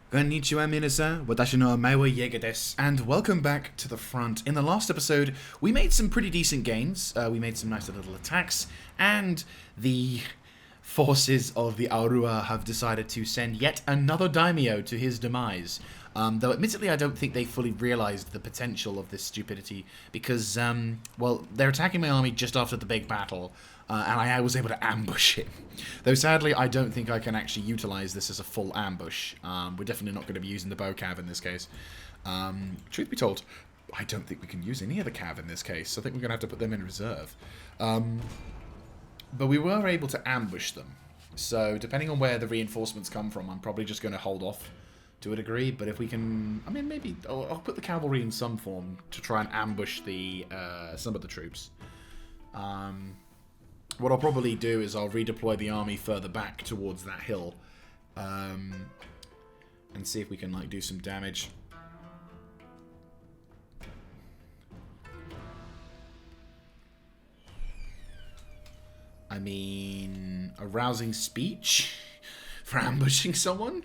Konnichiwa minasan, watashi no omae wa Jaeger desu, and welcome back to the front. In the last episode, we made some pretty decent gains, we made some nice little attacks, and the forces of the Aurua have decided to send yet another daimyo to his demise. Though admittedly I don't think they fully realised the potential of this stupidity, because, well, they're attacking my army just after the big battle, and I was able to ambush it. Though sadly, I don't think I can actually utilise this as a full ambush. We're definitely not going to be using the bow cav in this case. Truth be told, I don't think we can use any of the cav in this case, so I think we're going to have to put them in reserve. But we were able to ambush them. So depending on where the reinforcements come from, I'm probably just going to hold off to a degree. But if we can, I mean, maybe I'll put the cavalry in some form to try and ambush the some of the troops. What I'll probably do is I'll redeploy the army further back towards that hill, and see if we can like do some damage. I mean, a rousing speech for ambushing someone?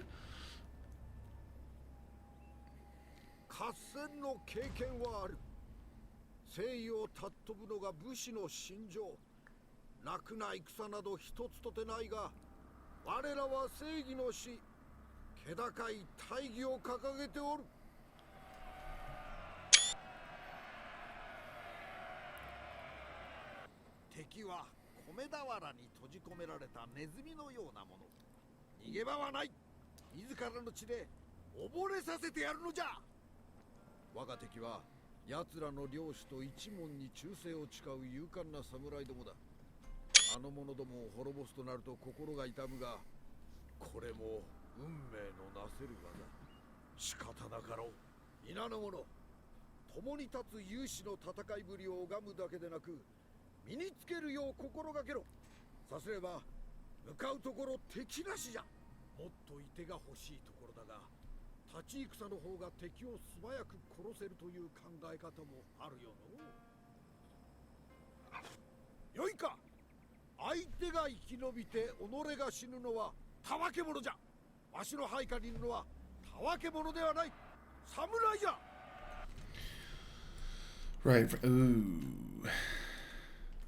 Right. Ooh.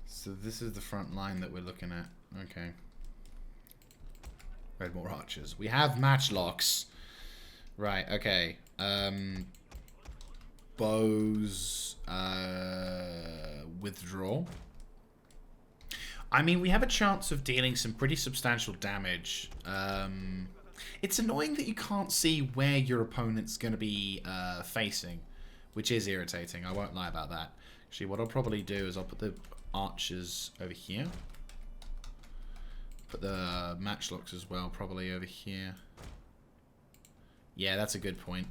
So this is the front line that we're looking at. Okay. Red more archers. We have matchlocks. Right, okay. Bows withdraw. I mean, we have a chance of dealing some pretty substantial damage. It's annoying that you can't see where your opponent's going to be facing, which is irritating. I won't lie about that. Actually, what I'll probably do is I'll put the archers over here. Put the matchlocks as well, probably over here. Yeah, that's a good point.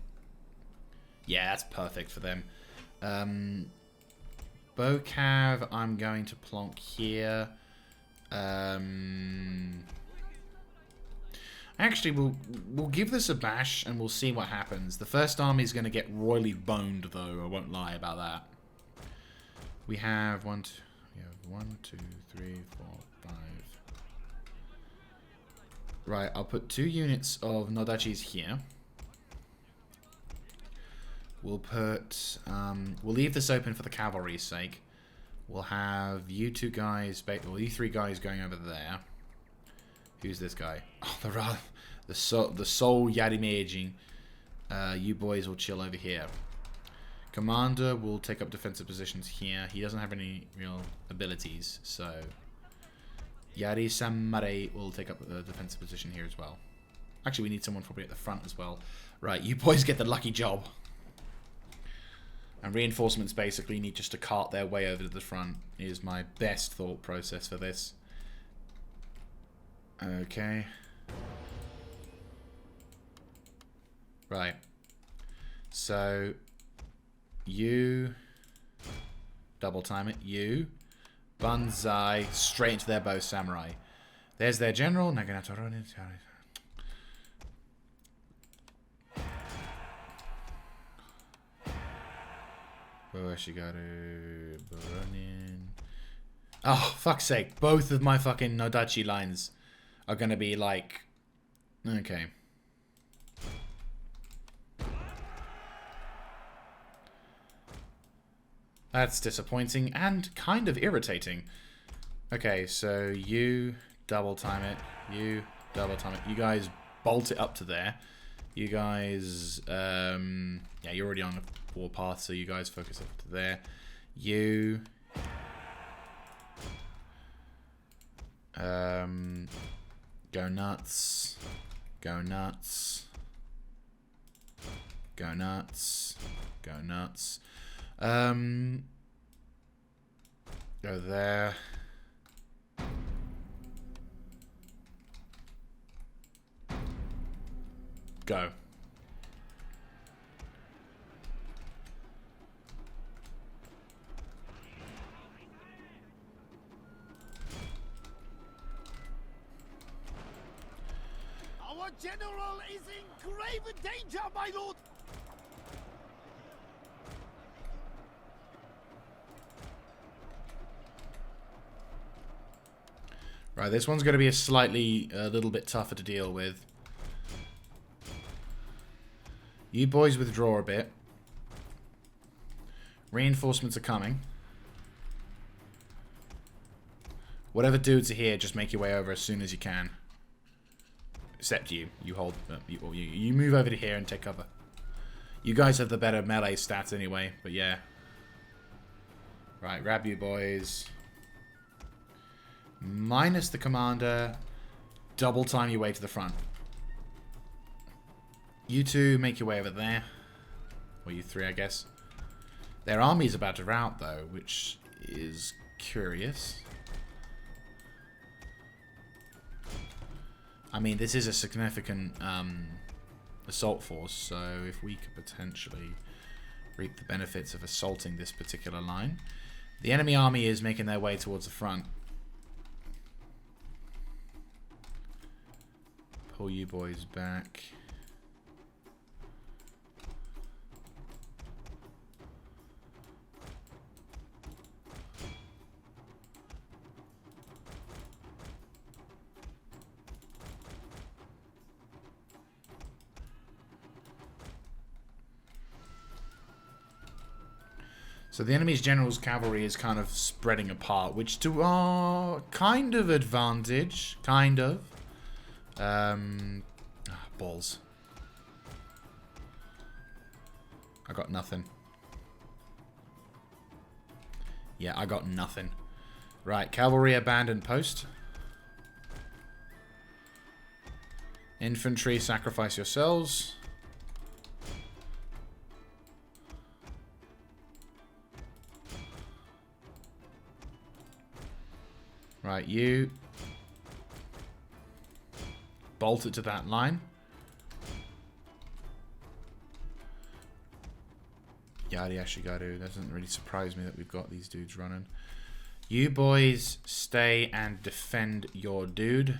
Yeah, that's perfect for them. Bow cav, I'm going to plonk here. Actually, we'll give this a bash and we'll see what happens. The first army is going to get royally boned, though. I won't lie about that. We have one, two, three, four, five. Right, I'll put 2 units of Nodachis here. We'll put, we'll leave this open for the cavalry's sake. We'll have you 2 guys, well, you 3 guys going over there. Who's this guy? Oh, the soul Yarimeijin. You boys will chill over here. Commander will take up defensive positions here. He doesn't have any real abilities, so Yari Samare will take up the defensive position here as well. Actually, we need someone probably at the front as well. Right, you boys get the lucky job. And reinforcements basically need just to cart their way over to the front is my best thought process for this. Okay. Right. So, you double time it. You banzai straight into their bow samurai. There's their general. Naganato Ronin. Buroshigaru Ronin. Oh, fuck's sake. Both of my fucking Nodachi lines are going to be like... Okay. That's disappointing and kind of irritating. Okay, so you double time it. You double time it. You guys bolt it up to there. You guys, yeah, you're already on a warpath, so you guys focus up to there. You, go nuts. Go nuts. Go nuts. Go nuts. Go there. Go. Our general is in grave danger, my lord! Right, this one's going to be a little bit tougher to deal with. You boys withdraw a bit. Reinforcements are coming. Whatever dudes are here, just make your way over as soon as you can. Except you. You hold... you move over to here and take cover. You guys have the better melee stats anyway, but yeah. Right, grab you boys. Minus the commander. Double time your way to the front. You two make your way over there. Or you three, I guess. Their army's about to rout, though, which is curious. I mean, this is a significant assault force, so if we could potentially reap the benefits of assaulting this particular line. The enemy army is making their way towards the front. Pull you boys back. So the enemy's general's cavalry is kind of spreading apart, which to our kind of advantage. Kind of. Balls. I got nothing. Yeah, I got nothing. Right, cavalry abandon post. Infantry, sacrifice yourselves. Right, you bolt it to that line. Yada yashigaru. Doesn't really surprise me that we've got these dudes running. You boys stay and defend your dude.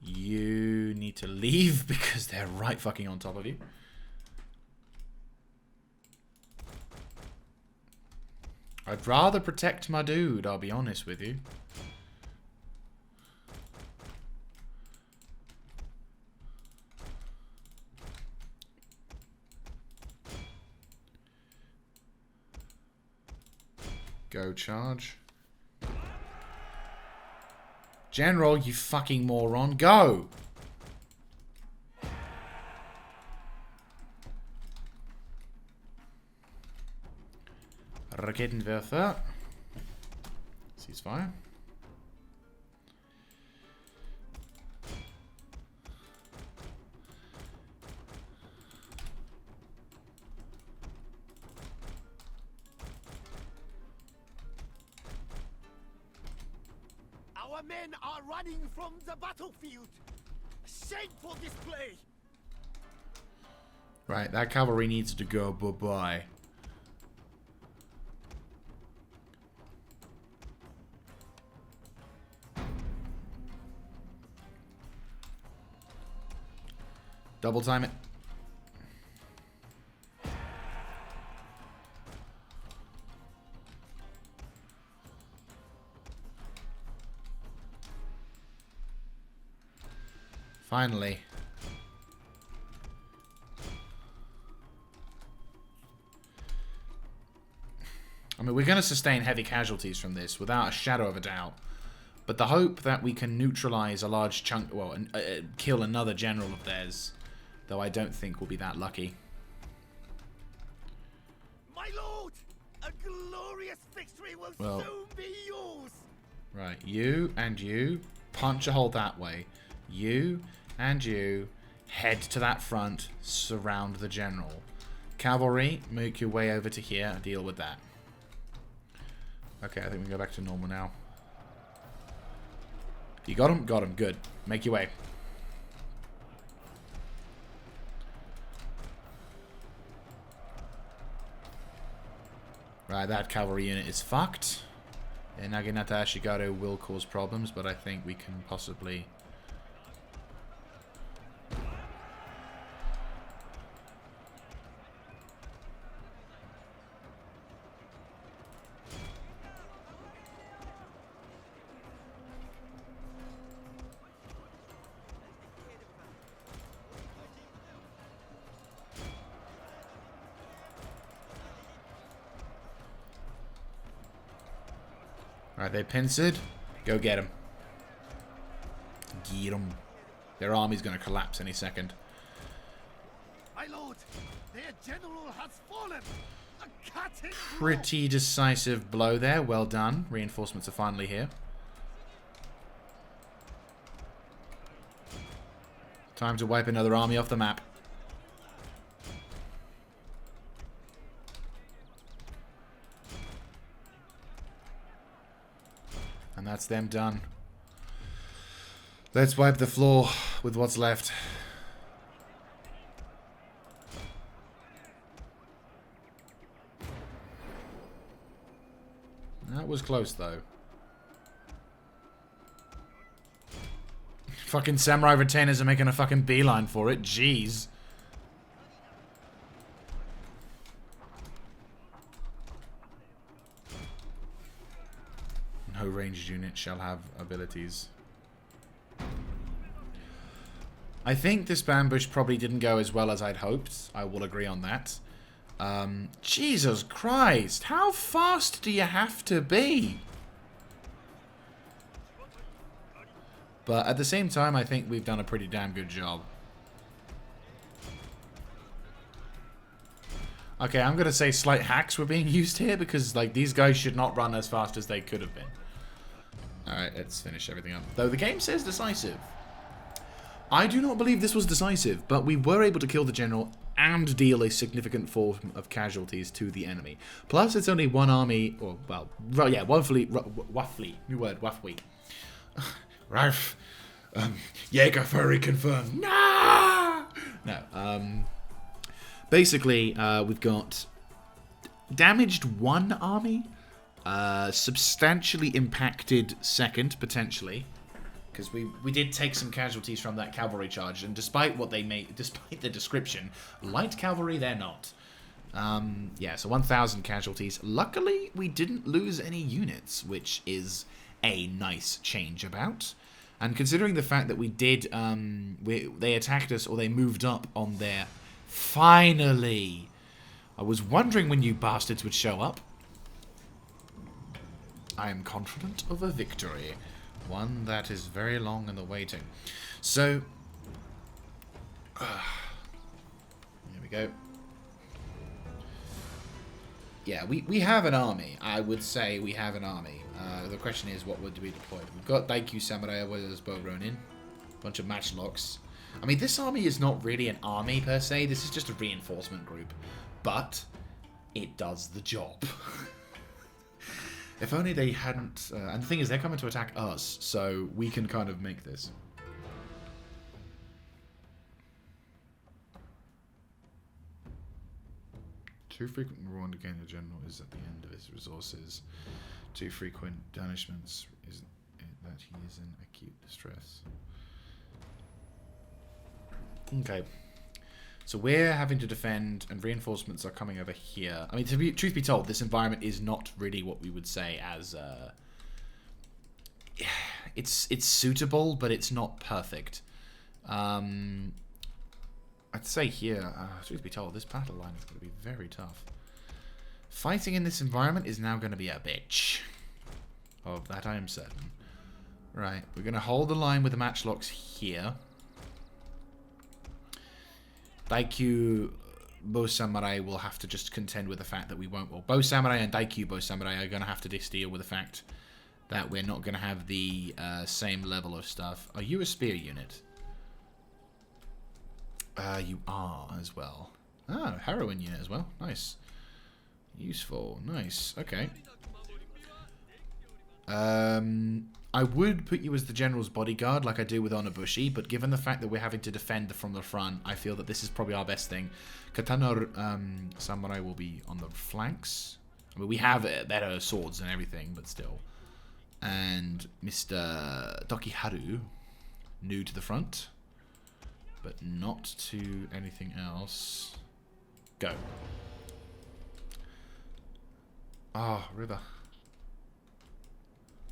You need to leave because they're right fucking on top of you. I'd rather protect my dude, I'll be honest with you. Go charge. General, you fucking moron, go! Raketenwerfer. Ceasefire. Our men are running from the battlefield. Shameful display. Right, that cavalry needs to go bye-bye. Double time it. Finally. I mean, we're going to sustain heavy casualties from this, without a shadow of a doubt. But the hope that we can neutralize a large chunk, well, kill another general of theirs, though I don't think we'll be that lucky. My lord, a glorious victory will soon be yours. Right, you and you, punch a hole that way. You and you, head to that front, surround the general. Cavalry, make your way over to here and deal with that. Okay, I think we can go back to normal now. You got him? Got him. Good. Make your way. Right, that cavalry unit is fucked. And Naginata Ashigaru will cause problems, but I think we can possibly... Alright, they pincered. Go get them. Get them. Their army's going to collapse any second. My lord, their general has fallen. A cutting Pretty decisive blow there. Well done. Reinforcements are finally here. Time to wipe another army off the map. And that's them done. Let's wipe the floor with what's left. That was close, though. Fucking samurai retainers are making a fucking beeline for it. Jeez. No ranged unit shall have abilities. I think this ambush probably didn't go as well as I'd hoped. I will agree on that. Jesus Christ. How fast do you have to be? But at the same time, I think we've done a pretty damn good job. Okay, I'm going to say slight hacks were being used here because, like, these guys should not run as fast as they could have been. Alright, let's finish everything up. Though the game says decisive. I do not believe this was decisive, but we were able to kill the general and deal a significant form of casualties to the enemy. Plus, it's only one army, or, well, yeah, one fleet, new word, waffly. Ralph, Jaeger furry confirmed. No! No, basically, we've got damaged one army, substantially impacted second, potentially. Because we did take some casualties from that cavalry charge, and despite what they made, despite the description, light cavalry they're not. Yeah, so 1,000 casualties. Luckily, we didn't lose any units, which is a nice change about. And considering the fact that we did, they attacked us or they moved up on their... Finally! I was wondering when you bastards would show up. I am confident of a victory. One that is very long in the waiting. So, here we go. Yeah, we have an army. I would say we have an army. The question is, what would we deploy? We've got Daikyu Samurai, there's Bow Ronin, a bunch of matchlocks. I mean, this army is not really an army per se. This is just a reinforcement group. But it does the job. If only they hadn't... and the thing is, they're coming to attack us, so we can kind of make this. Too frequent reward again, the general is at the end of his resources. Too frequent banishments is that he is in acute distress. Okay. So we're having to defend, and reinforcements are coming over here. I mean, truth be told, this environment is not really what we would say as... it's suitable, but it's not perfect. I'd say here, truth be told, this battle line is going to be very tough. Fighting in this environment is now going to be a bitch. Of that I am certain. Right, we're going to hold the line with the matchlocks here. Daikyu Bow Samurai will have to just contend with the fact that we won't... Well, Bow Samurai and Daikyu Bow Samurai are going to have to just deal with the fact that we're not going to have the same level of stuff. Are you a spear unit? You are as well. Ah, heroine unit as well. Nice. Useful. Nice. Okay. I would put you as the general's bodyguard like I do with Onobushi, but given the fact that we're having to defend from the front, I feel that this is probably our best thing. Katana Samurai will be on the flanks. I mean, we have better swords and everything, but still. And Mr. Tokiharu, new to the front, but not to anything else. Go. Ah, oh, river.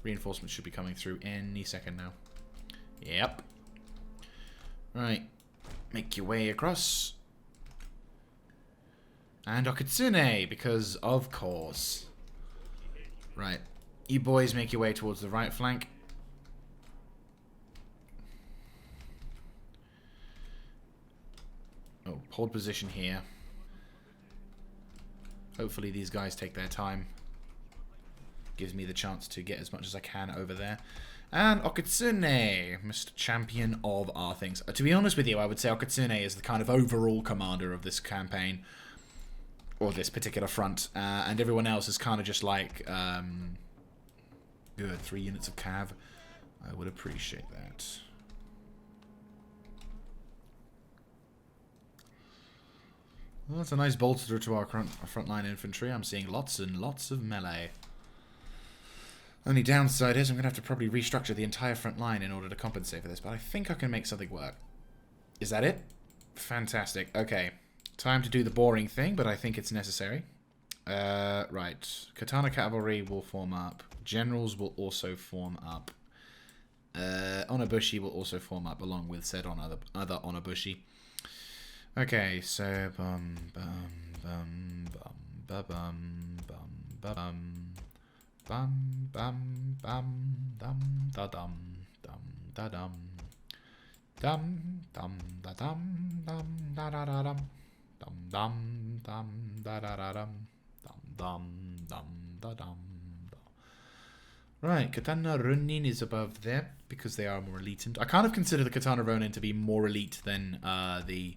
Reinforcements should be coming through any second now. Yep. Right. Make your way across. And Okitsune, because of course. Right. You boys make your way towards the right flank. Oh, hold position here. Hopefully these guys take their time. Gives me the chance to get as much as I can over there. And Okitsune, Mr. Champion of our things. To be honest with you, I would say Okitsune is the kind of overall commander of this campaign. Or this particular front. And everyone else is kind of just like... good, 3 units of cav. I would appreciate that. Well, that's a nice bolster to our frontline infantry. I'm seeing lots and lots of melee. Only downside is I'm going to have to probably restructure the entire front line in order to compensate for this, but I think I can make something work. Is that it? Fantastic. Okay. Time to do the boring thing, but I think it's necessary. Right. Katana Cavalry will form up. Generals will also form up. Onobushi will also form up along with said other Onobushi. Okay, so bum bum bum bum bum bum bum bum bum bum dum da dum dum da dum dum dum da dum dum da da da dum dum dum dum da da da dum dum dum da dum. Right, Katana Ronin is above there because they are more elite. I kind of consider the Katana Ronin to be more elite than the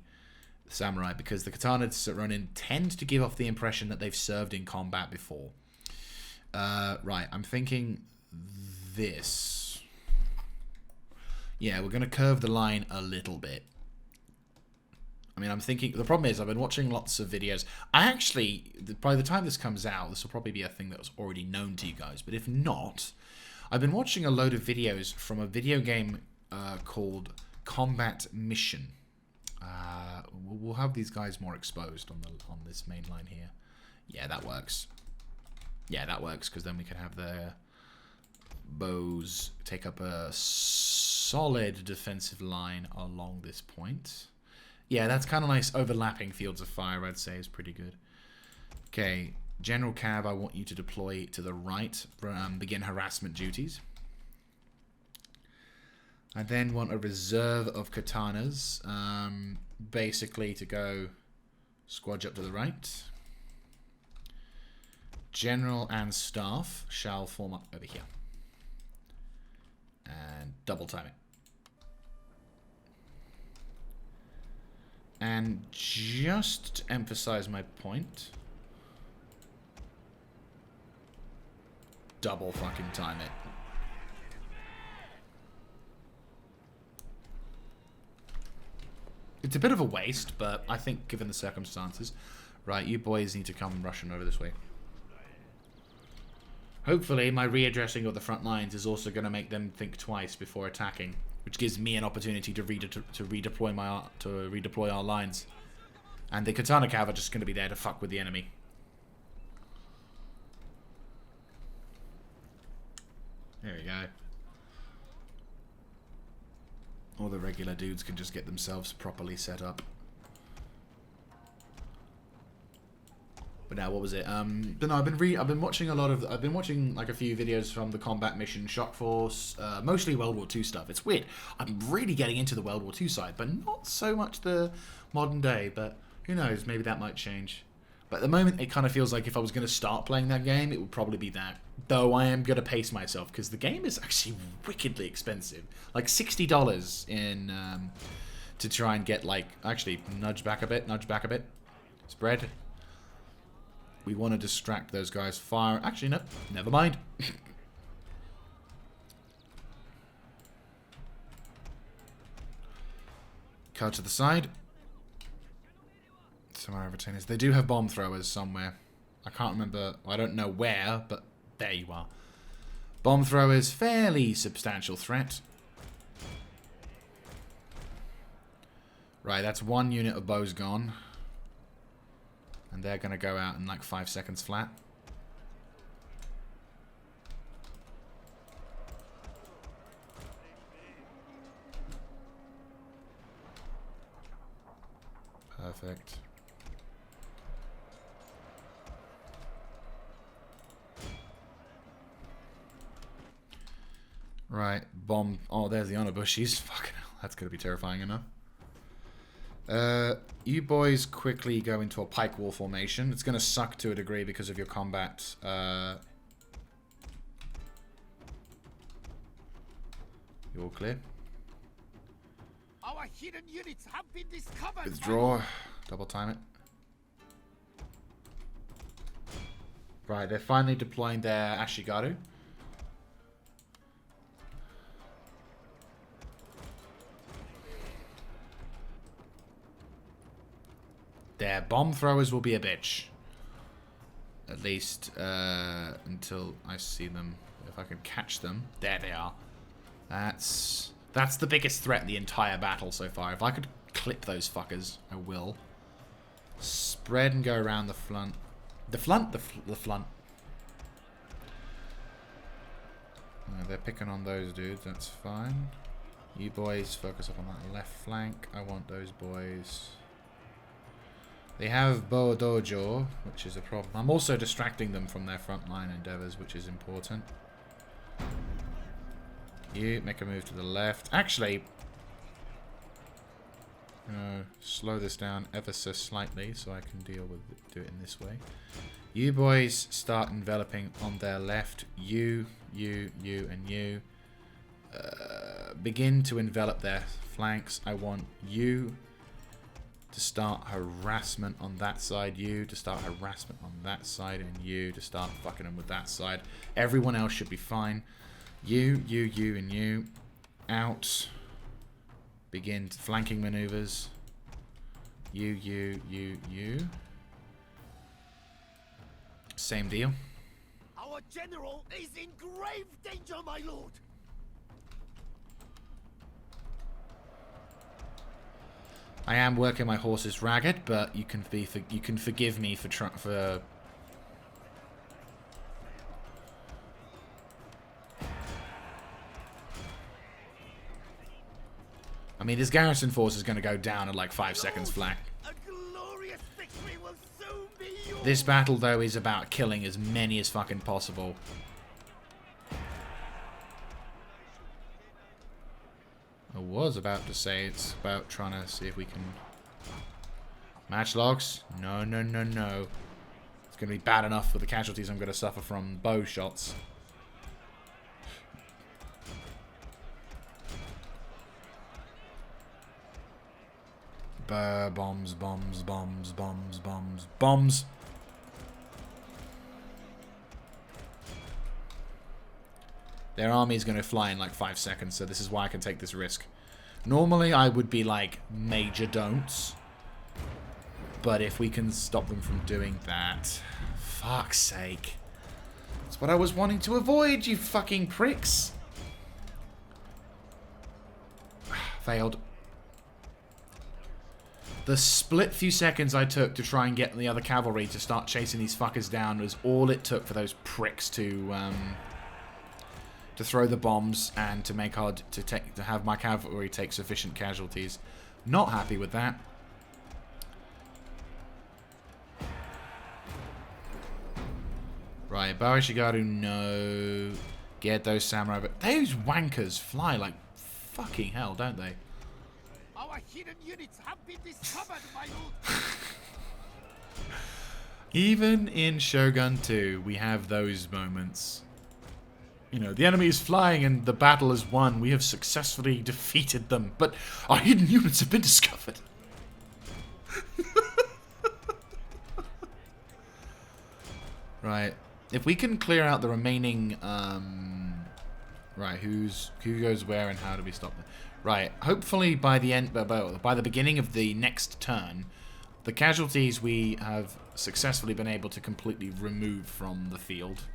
Samurai because the Katana Ronin tend to give off the impression that they've served in combat before. Right, I'm thinking this. Yeah, we're going to curve the line a little bit. I mean, I'm thinking... The problem is, I've been watching lots of videos. I actually... By the time this comes out, this will probably be a thing that was already known to you guys. But if not, I've been watching a load of videos from a video game called Combat Mission. We'll have these guys more exposed on this main line here. Yeah, that works. Yeah, that works, because then we can have the bows take up a solid defensive line along this point. Yeah, that's kind of nice. Overlapping fields of fire, I'd say, is pretty good. Okay, General Cav, I want you to deploy to the right, begin harassment duties. I then want a reserve of katanas, basically to go squadge up to the right. General and staff shall form up over here. And double time it. And just to emphasize my point, double fucking time it. It's a bit of a waste, but I think given the circumstances. Right, you boys need to come rushing over this way. Hopefully my readdressing of the front lines is also going to make them think twice before attacking, which gives me an opportunity to redeploy our lines. And the Katana Cav are just going to be there to fuck with the enemy. There we go. All the regular dudes can just get themselves properly set up. But now, what was it? But no, I've been watching a lot of. I've been watching like a few videos from the combat mission Shock Force, mostly World War II stuff. It's weird. I'm really getting into the World War II side, but not so much the modern day. But who knows? Maybe that might change. But at the moment, it kind of feels like if I was going to start playing that game, it would probably be that. Though I am going to pace myself because the game is actually wickedly expensive, like $60 in to try and get like. Actually, nudge back a bit. Spread. We want to distract those guys. Fire. Actually, no. Never mind. Cut to the side. Somewhere retainers. They do have bomb throwers somewhere. I can't remember. I don't know where, but there you are. Bomb throwers, fairly substantial threat. Right, that's one unit of bows gone. And they're going to go out in like 5 seconds flat. Perfect. Right, bomb. Oh, there's the honor bushies. Fucking hell, that's going to be terrifying enough. You boys quickly go into a pike wall formation. It's going to suck to a degree because of your combat. You're all clear. Our hidden units have been discovered. Withdraw. Double time it. Right, they're finally deploying their Ashigaru. Their bomb throwers will be a bitch. At least until I see them. If I can catch them. There they are. That's the biggest threat in the entire battle so far. If I could clip those fuckers, I will. Spread and go around the front. The front? The front. They're picking on those dudes. That's fine. You boys focus up on that left flank. I want those boys... They have Bo Dojo, which is a problem. I'm also distracting them from their frontline endeavors, which is important. You make a move to the left. Actually, slow this down ever so slightly so I can do it in this way. You boys start enveloping on their left. You, and you. Begin to envelop their flanks. I want you to start harassment on that side, you to start harassment on that side, and you to start fucking them with that side. Everyone else should be fine. You, and you. Out. Begin flanking maneuvers. You. Same deal. Our general is in grave danger, my lord. I am working my horses ragged, but you can forgive me for I mean, this garrison force is going to go down in like 5 seconds flat. A glorious victory will soon be yours. This battle, though, is about killing as many as fucking possible. I was about to say it's about trying to see if we can... Matchlocks? No. It's going to be bad enough for the casualties I'm going to suffer from bow shots. Bombs. Their army is going to fly in like 5 seconds, so this is why I can take this risk. Normally, I would be like, major don'ts. But if we can stop them from doing that... Fuck's sake. That's what I was wanting to avoid, you fucking pricks. Failed. The split few seconds I took to try and get the other cavalry to start chasing these fuckers down was all it took for those pricks to throw the bombs and to make hard to have my cavalry take sufficient casualties. Not happy with that. Right, Barishigaru, no. Get those samurai. But those wankers fly like fucking hell, don't they? Our hidden units have been discovered, my lord. Even in Shogun 2, we have those moments. You know, the enemy is flying and the battle is won. We have successfully defeated them, but our hidden units have been discovered. Right. If we can clear out the remaining... right, who goes where and how do we stop them? Right, hopefully by the end... by the beginning of the next turn, the casualties we have successfully been able to completely remove from the field.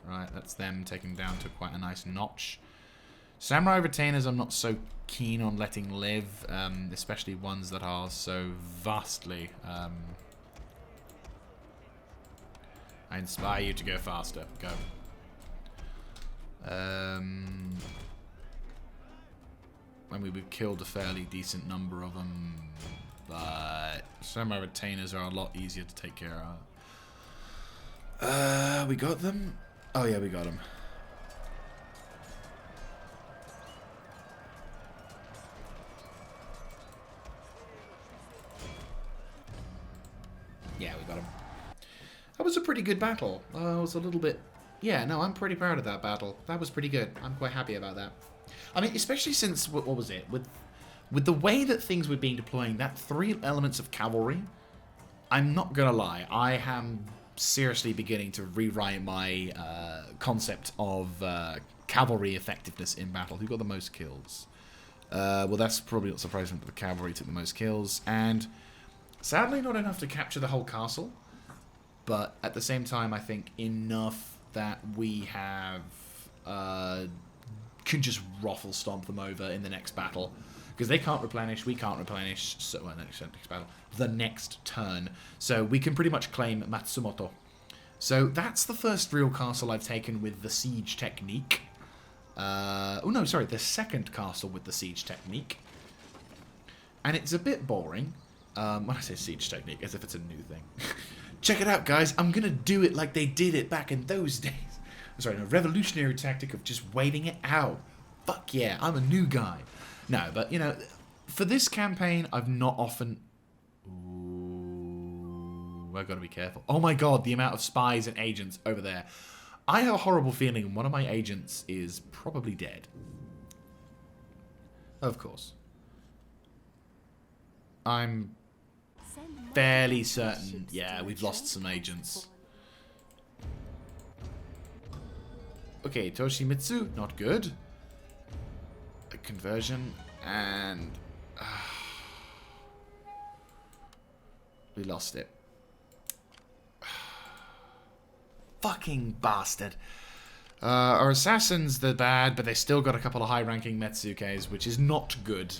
Right, that's them taken down to quite a nice notch. Samurai retainers I'm not so keen on letting live, especially ones that are so vastly... I inspire you to go faster. Go. I mean, we've killed a fairly decent number of them, but samurai retainers are a lot easier to take care of. We got them? Oh yeah, we got them. Yeah, we got them. That was a pretty good battle. I was a little bit... Yeah, no, I'm pretty proud of that battle. That was pretty good. I'm quite happy about that. I mean, especially since... What was it? With the way that things were being deploying, that 3 elements of cavalry, I'm not going to lie, I am seriously beginning to rewrite my concept of cavalry effectiveness in battle. Who got the most kills? Well, that's probably not surprising that the cavalry took the most kills. And sadly, not enough to capture the whole castle. But at the same time, I think enough that we have can just ruffle stomp them over in the next battle, because they can't replenish, we can't replenish. So well, next battle, the next turn. So we can pretty much claim Matsumoto. So that's the first real castle I've taken with the siege technique. Oh no, sorry, the second castle with the siege technique, and it's a bit boring. When I say siege technique, as if it's a new thing. Check it out, guys. I'm going to do it like they did it back in those days. Sorry, a revolutionary tactic of just waiting it out. Fuck yeah, I'm a new guy. No, but, you know, for this campaign, I've not often... Ooh, I've got to be careful. Oh my god, the amount of spies and agents over there. I have a horrible feeling one of my agents is probably dead. Of course. I'm... fairly certain, yeah, we've lost some agents. Okay, Toshimitsu, not good. A conversion, and... we lost it. Fucking bastard. Our assassins, they're bad, but they still got a couple of high-ranking Metsukes, which is not good.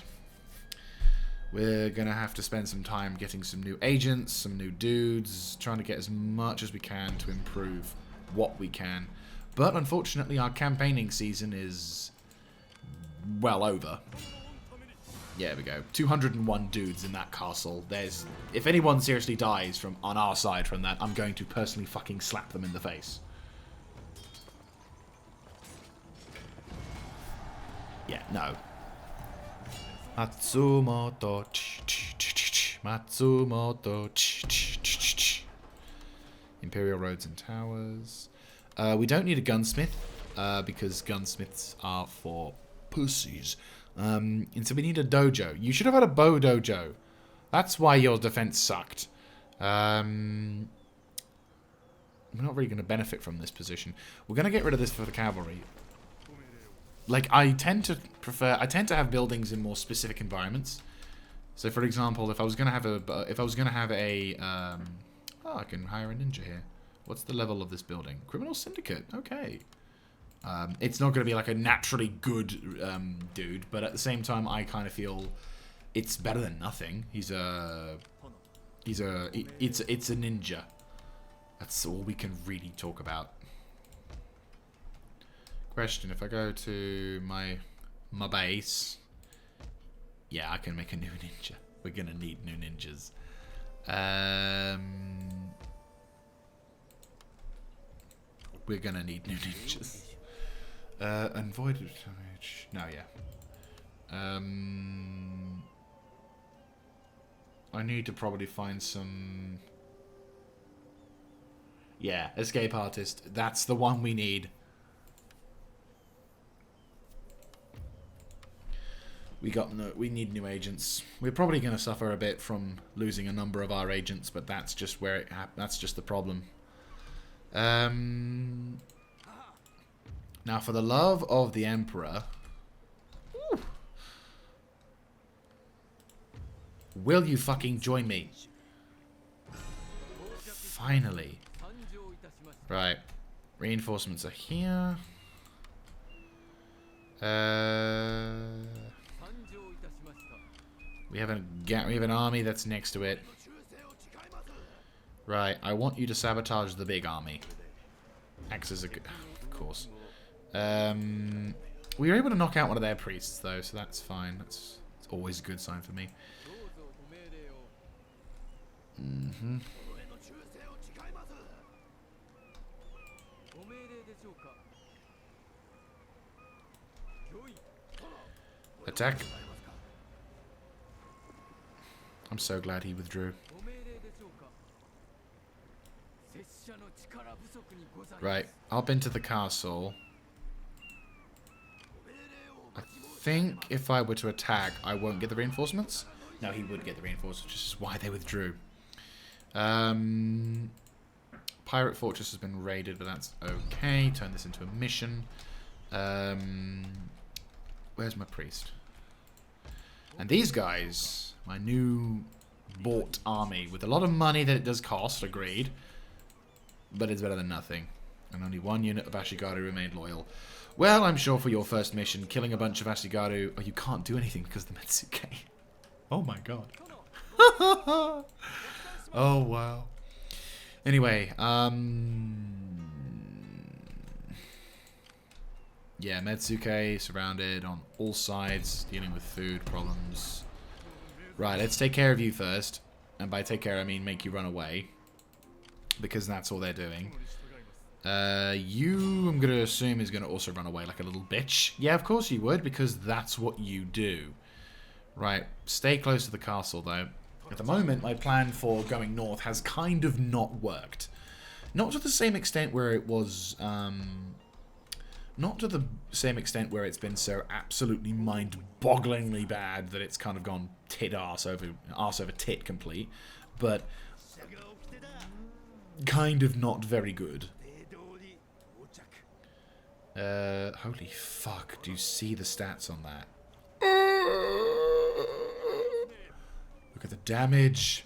We're going to have to spend some time getting some new agents, some new dudes, trying to get as much as we can to improve what we can. But unfortunately, our campaigning season is well over. Yeah, there we go. 201 dudes in that castle. There's... If anyone seriously dies from on our side from that, I'm going to personally fucking slap them in the face. Yeah, no. Matsumoto, Matsumoto, Imperial Roads and Towers. We don't need a gunsmith, because gunsmiths are for pussies. And so we need a dojo. You should have had a bow dojo. That's why your defense sucked. We're not really going to benefit from this position. We're going to get rid of this for the cavalry. Like, I tend to have buildings in more specific environments. So, for example, if I was going to have oh, I can hire a ninja here. What's the level of this building? Criminal syndicate. Okay. It's not going to be like a naturally good dude, but at the same time, I kind of feel it's better than nothing. It's a ninja. That's all we can really talk about. Question, if I go to my base, yeah, I can make a new ninja. We're gonna need new ninjas. we're gonna need new ninjas. And void damage. No, yeah. I need to probably find some... Yeah, escape artist. That's the one we need. We need new agents. We're probably going to suffer a bit from losing a number of our agents, but that's just where that's just the problem. Now, for the love of the Emperor, ooh, will you fucking join me? Finally. Right, reinforcements are here. We have an army that's next to it. Right, I want you to sabotage the big army. Acts as a good, of course. We were able to knock out one of their priests though, so that's fine. It's always a good sign for me. Attack. I'm so glad he withdrew. Right, up into the castle. I think if I were to attack, I won't get the reinforcements. No, he would get the reinforcements, which is why they withdrew. Pirate Fortress has been raided, but that's okay. Turn this into a mission. Where's my priest? And these guys, my new bought army, with a lot of money that it does cost, agreed. But it's better than nothing. And only one unit of Ashigaru remained loyal. Well, I'm sure for your first mission, killing a bunch of Ashigaru... Oh, you can't do anything because of the Metsuke. Oh my god. Oh, wow. Anyway, yeah, Metsuke surrounded on all sides, dealing with food problems. Right, let's take care of you first. And by take care, I mean make you run away. Because that's all they're doing. You, I'm going to assume, is going to also run away like a little bitch. Yeah, of course you would, because that's what you do. Right, stay close to the castle, though. At the moment, my plan for going north has kind of not worked. Not to the same extent where it was... not to the same extent where it's been so absolutely mind-bogglingly bad that it's kind of gone arse over tit complete. But... kind of not very good. Holy fuck, do you see the stats on that? Look at the damage.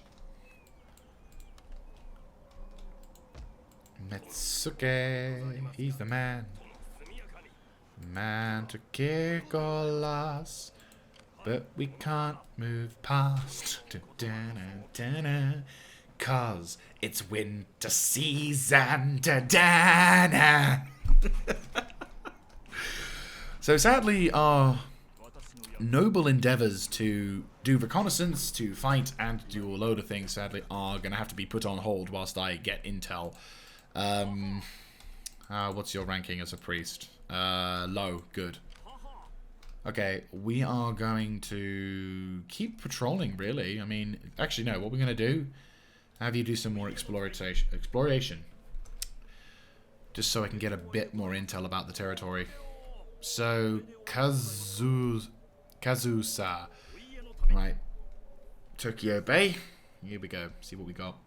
Metsuke, he's the man. Man to kick all us, but we can't move past. Cause it's winter season. So sadly, our noble endeavors to do reconnaissance, to fight, and do a load of things, sadly, are going to have to be put on hold whilst I get intel. What's your ranking as a priest? Low. Good. Okay, we are going to keep patrolling, really. I mean, actually, no. What we're going to do, have you do some more exploration. Just so I can get a bit more intel about the territory. So, Kazusa. Right. Tokyo Bay. Here we go. See what we got.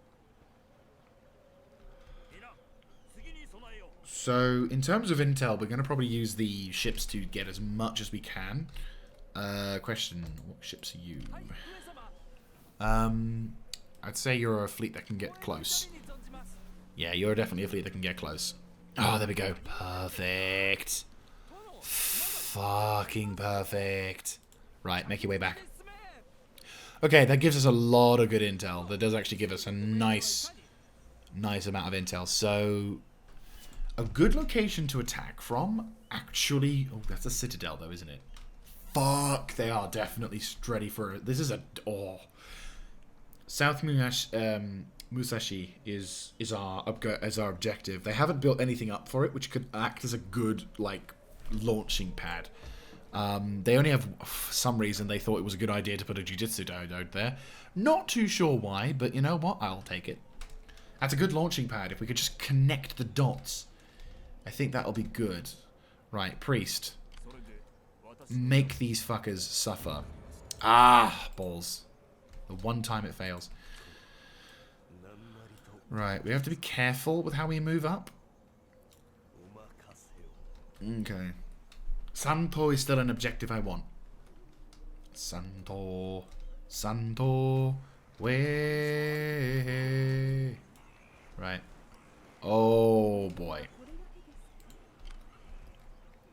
So, in terms of intel, we're going to probably use the ships to get as much as we can. Question, what ships are you? I'd say you're a fleet that can get close. Yeah, you're definitely a fleet that can get close. Oh, there we go. Perfect. Fucking perfect. Right, make your way back. Okay, that gives us a lot of good intel. That does actually give us a nice amount of intel. So, a good location to attack from, actually... Oh, that's a citadel, though, isn't it? Fuck, they are definitely ready for... This is a... Oh. South Musashi is our objective. They haven't built anything up for it, which could act as a good like launching pad. They only have, for some reason, they thought it was a good idea to put a Jujutsu dojo there. Not too sure why, but you know what? I'll take it. That's a good launching pad. If we could just connect the dots, I think that'll be good. Right, priest. Make these fuckers suffer. Ah, balls. The one time it fails. Right, we have to be careful with how we move up. Okay. Santo is still an objective I want. Santo. Santo. Way. Right. Oh, boy.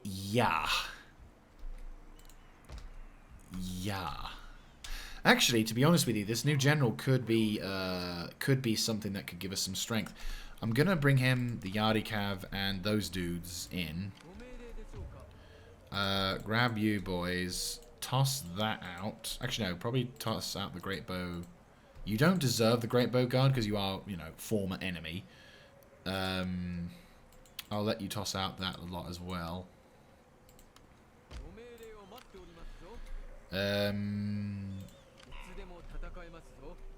Yeah. Yeah. Actually, to be honest with you, this new general could be something that could give us some strength. I'm gonna bring him, the Yarikav, and those dudes in. Grab you boys. Toss that out. Actually, no, probably toss out the Great Bow. You don't deserve the Great Bow Guard because you are, you know, former enemy. I'll let you toss out that a lot as well.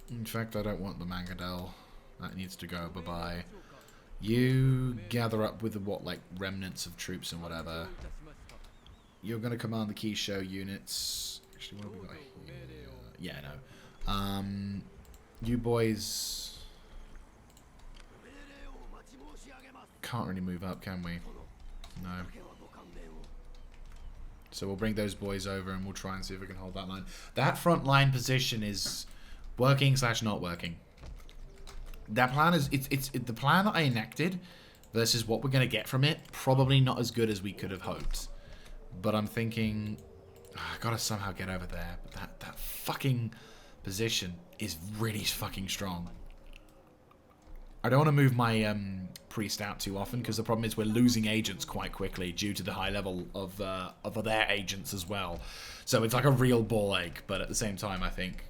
In fact, I don't want the Mangadel. That needs to go. Bye-bye. You gather up with the, what, like, remnants of troops and whatever. You're going to command the Kisho units. Actually, what have we got here? Yeah, no. You boys can't really move up, can we? No. So we'll bring those boys over and we'll try and see if we can hold that line. That front line position is working / not working. That plan is it's the plan that I enacted versus what we're gonna get from it. Probably not as good as we could have hoped. But I'm thinking, I gotta somehow get over there. But that fucking position is really fucking strong. I don't want to move my priest out too often because the problem is we're losing agents quite quickly due to the high level of their agents as well. So it's like a real ball ache, but at the same time, I think,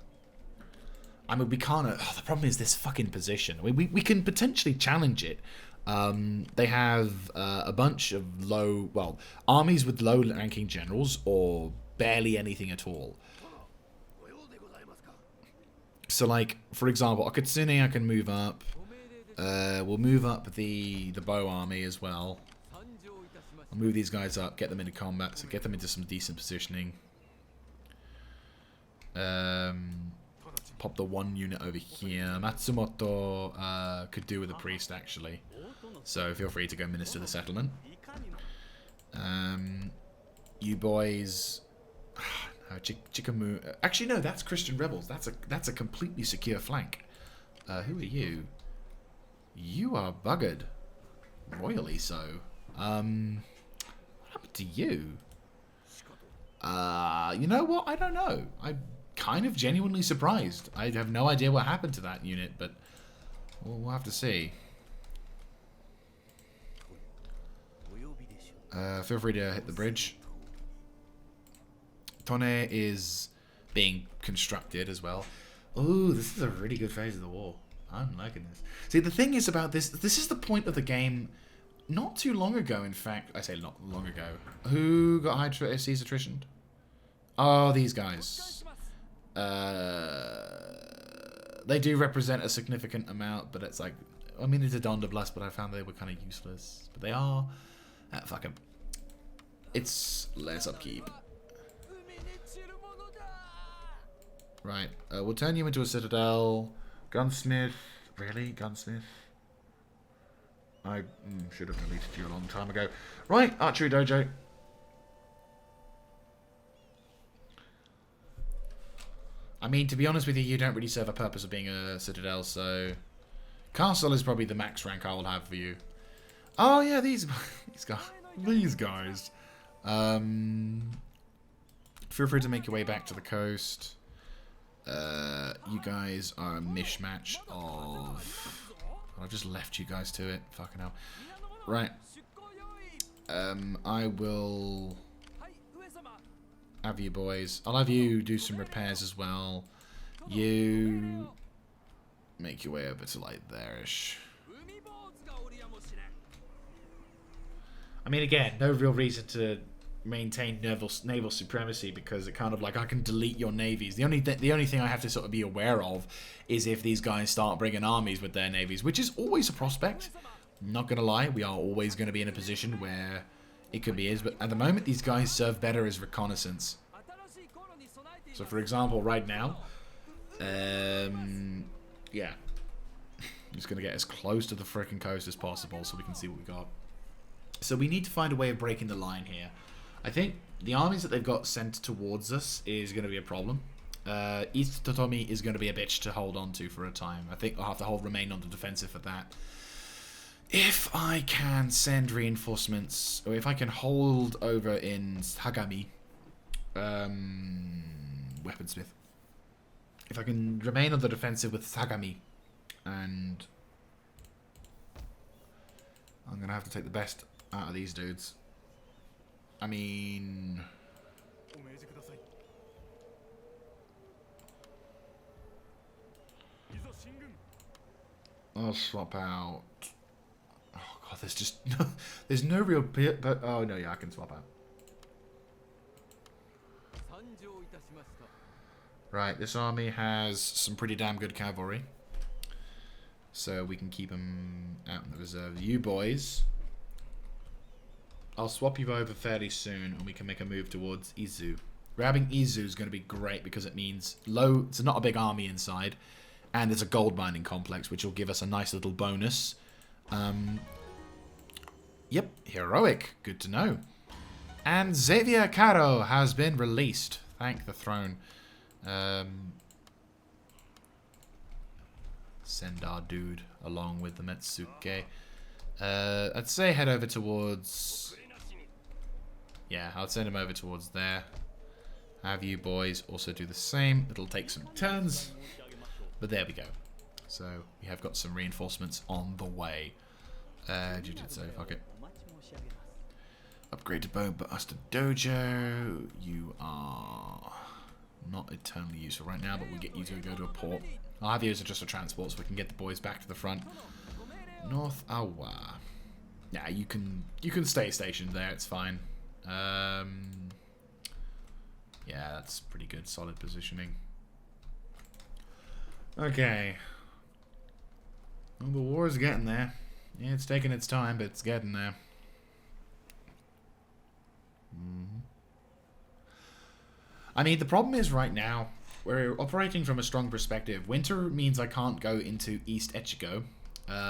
I mean, we can't. The problem is this fucking position. We can potentially challenge it. They have a bunch of armies with low-ranking generals or barely anything at all. So, like, for example, Akatsune I can move up. We'll move up the bow army as well. I'll move these guys up, get them into combat, so get them into some decent positioning. Pop the one unit over here. Matsumoto could do with a priest, actually. So feel free to go minister the settlement. You boys... No, Chikamu... Actually, no, that's Christian rebels. That's a completely secure flank. Who are you? You are buggered. Royally so. What happened to you? You know what? I don't know. I'm kind of genuinely surprised. I have no idea what happened to that unit, but we'll have to see. Feel free to hit the bridge. Tone is being constructed as well. Ooh, this is a really good phase of the war. I'm liking this. See, the thing is about this is the point of the game. Not too long ago, in fact. I say not long ago. Who got high SC's attrition? Oh, these guys. They do represent a significant amount, but it's like... I mean, it's a Donda Blast, but I found they were kind of useless. But they are... fuck them. It's less upkeep. Right. We'll turn you into a citadel. Gunsmith. Really? Gunsmith? I should have deleted you a long time ago. Right. Archery dojo. I mean, to be honest with you, you don't really serve a purpose of being a citadel, so... Castle is probably the max rank I will have for you. Oh, yeah, these guys. These guys. Feel free to make your way back to the coast. You guys are a mishmash of... I've just left you guys to it. Fucking hell. Right. I will... have you boys. I'll have you do some repairs as well. You... make your way over to like there-ish. I mean, again, no real reason to maintain naval supremacy because it kind of like I can delete your navies. The only thing I have to sort of be aware of is if these guys start bringing armies with their navies, which is always a prospect. Not gonna lie, we are always going to be in a position where it could be but at the moment these guys serve better as reconnaissance. So for example, right now, yeah, I'm just gonna get as close to the frickin' coast as possible so we can see what we got. So we need to find a way of breaking the line here. I think the armies that they've got sent towards us is going to be a problem. East Totomi is going to be a bitch to hold on to for a time. I think I'll have to remain on the defensive for that. If I can send reinforcements, or if I can hold over in Hagami, weaponsmith. If I can remain on the defensive with Sagami, and I'm going to have to take the best out of these dudes. I mean, I'll swap out. Oh god, there's just there's no real bit, but oh no, yeah, I can swap out. Right, this army has some pretty damn good cavalry, so we can keep them out in the reserve. You boys, I'll swap you over fairly soon, and we can make a move towards Izu. Grabbing Izu is going to be great because it means it's not a big army inside, and there's a gold mining complex, which will give us a nice little bonus. Yep, heroic. Good to know. And Xavier Caro has been released. Thank the throne. Send our dude along with the Metsuke. I'd say head over towards... Yeah, I'll send him over towards there. Have you boys also do the same. It'll take some turns. But there we go. So we have got some reinforcements on the way. Jiu-Jitsu, fuck it. Upgrade to Buster Dojo. You are not eternally useful right now, but we'll get you to go to a port. I'll have you as just a transport so we can get the boys back to the front. North Awa. Yeah, you can stay stationed there, it's fine. Yeah, that's pretty good, solid positioning. Okay. Well, the war is getting there. Yeah, it's taking its time, but it's getting there. I mean, the problem is right now, we're operating from a strong perspective. Winter means I can't go into East Echigo,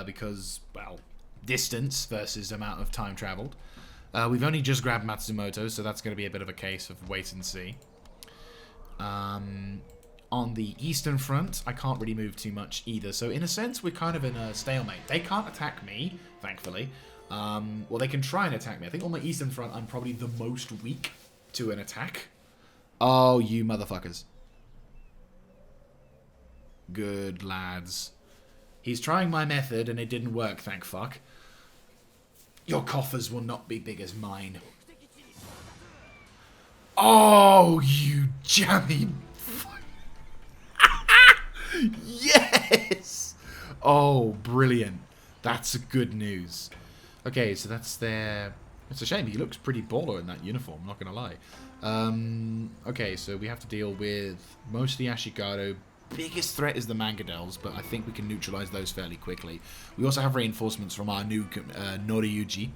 because, well, distance versus amount of time traveled. We've only just grabbed Matsumoto, so that's going to be a bit of a case of wait and see. On the eastern front, I can't really move too much either. So in a sense, we're kind of in a stalemate. They can't attack me, thankfully. Well, they can try and attack me. I think on the eastern front, I'm probably the most weak to an attack. Oh, you motherfuckers. Good lads. He's trying my method and it didn't work, thank fuck. Your coffers will not be big as mine. Oh, you jammy... Yes! Oh, brilliant. That's good news. Okay, so that's their... It's a shame, he looks pretty baller in that uniform, not gonna lie. Okay, so we have to deal with most of the Ashigado. Biggest threat is the Mangadels, but I think we can neutralize those fairly quickly. We also have reinforcements from our new Noriyuji,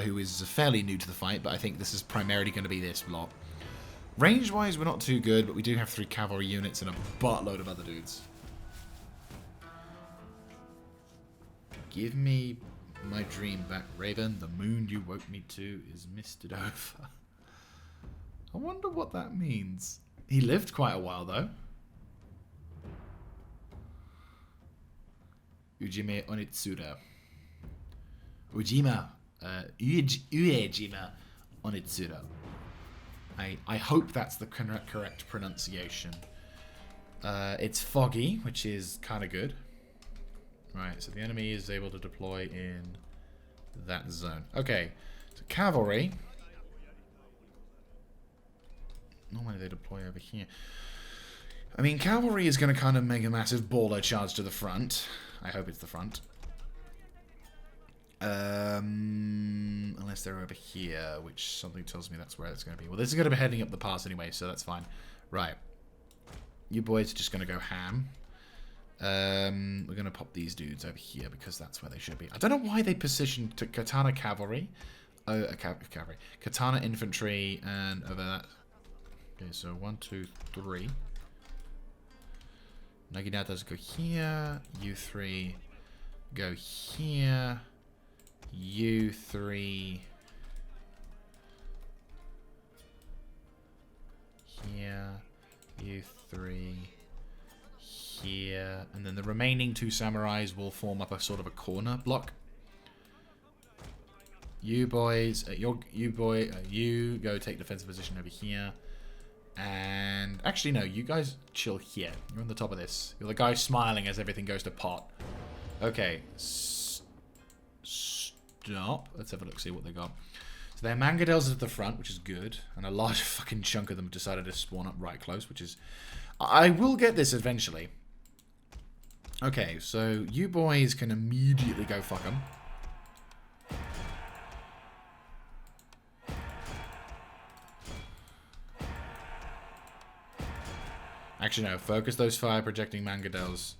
who is fairly new to the fight, but I think this is primarily going to be this lot. Range-wise, we're not too good, but we do have 3 cavalry units and a buttload of other dudes. Give me my dream back, Raven. The moon you woke me to is misted over. I wonder what that means. He lived quite a while, though. Ujime Onitsura. Uejima Onitsura. I hope that's the correct pronunciation. It's foggy, which is kind of good. Right, so the enemy is able to deploy in that zone. Okay, so cavalry. Normally they deploy over here. I mean, cavalry is going to kind of make a massive baller charge to the front. I hope it's the front. Unless they're over here, which something tells me that's where it's going to be. Well, this is going to be heading up the pass anyway, so that's fine. Right. You boys are just going to go ham. We're going to pop these dudes over here because that's where they should be. I don't know why they positioned to Katana Cavalry. Oh, cavalry. Katana Infantry and over that. Okay, so 1, 2, 3. Naginatas go here. You 3 go here. You 3 here. You 3 here. And then the remaining 2 samurais will form up a sort of a corner block. You boys, you go take defensive position over here. And actually, no, you guys chill here. You're on the top of this. You're the guy smiling as everything goes to pot. Okay. Stop. Let's have a look, see what they got. So their Mangadels at the front, which is good. And a large fucking chunk of them decided to spawn up right close, which is... I will get this eventually. Okay, so you boys can immediately go fuck them. Actually, no. Focus those fire-projecting Mangadels.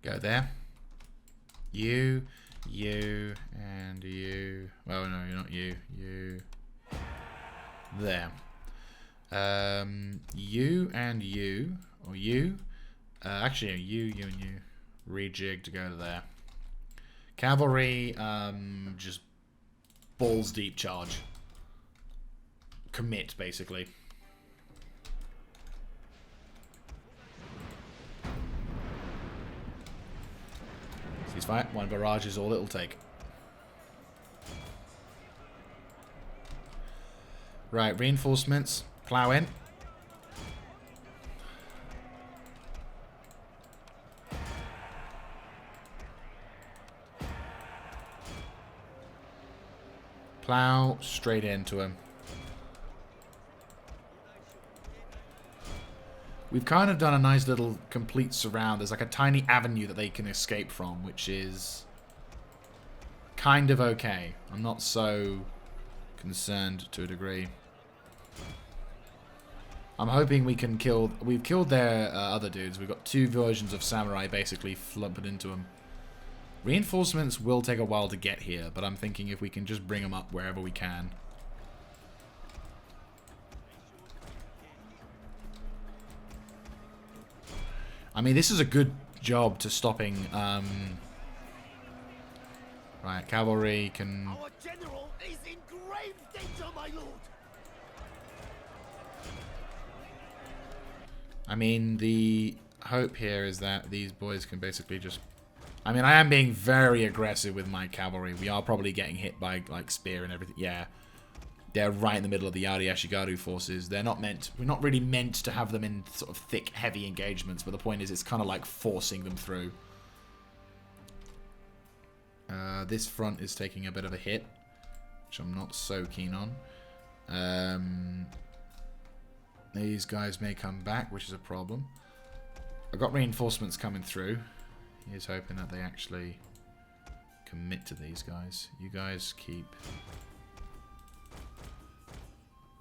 Go there. You, and you. Well, no, you're not you. You. There. You and you. Or you. Actually, you and you. Rejig to go to there. Cavalry, just balls deep charge. Commit, basically. Ceasefire. 1 barrage is all it'll take. Right, reinforcements. Plow in. Plow straight into him. We've kind of done a nice little complete surround. There's like a tiny avenue that they can escape from, which is kind of okay. I'm not so concerned to a degree. I'm hoping we can kill... We've killed their other dudes. We've got 2 versions of samurai basically flumping into them. Reinforcements will take a while to get here, but I'm thinking if we can just bring them up wherever we can. I mean, this is a good job to stopping... Right, cavalry can... Our general is in grave danger, my lord. I mean, the hope here is that these boys can basically just... I mean, I am being very aggressive with my cavalry. We are probably getting hit by, like, spear and everything. Yeah. They're right in the middle of the Yari Ashigaru forces. They're not meant... We're not really meant to have them in sort of thick, heavy engagements. But the point is, it's kind of like forcing them through. This front is taking a bit of a hit, which I'm not so keen on. These guys may come back, which is a problem. I've got reinforcements coming through. He's hoping that they actually commit to these guys. You guys keep...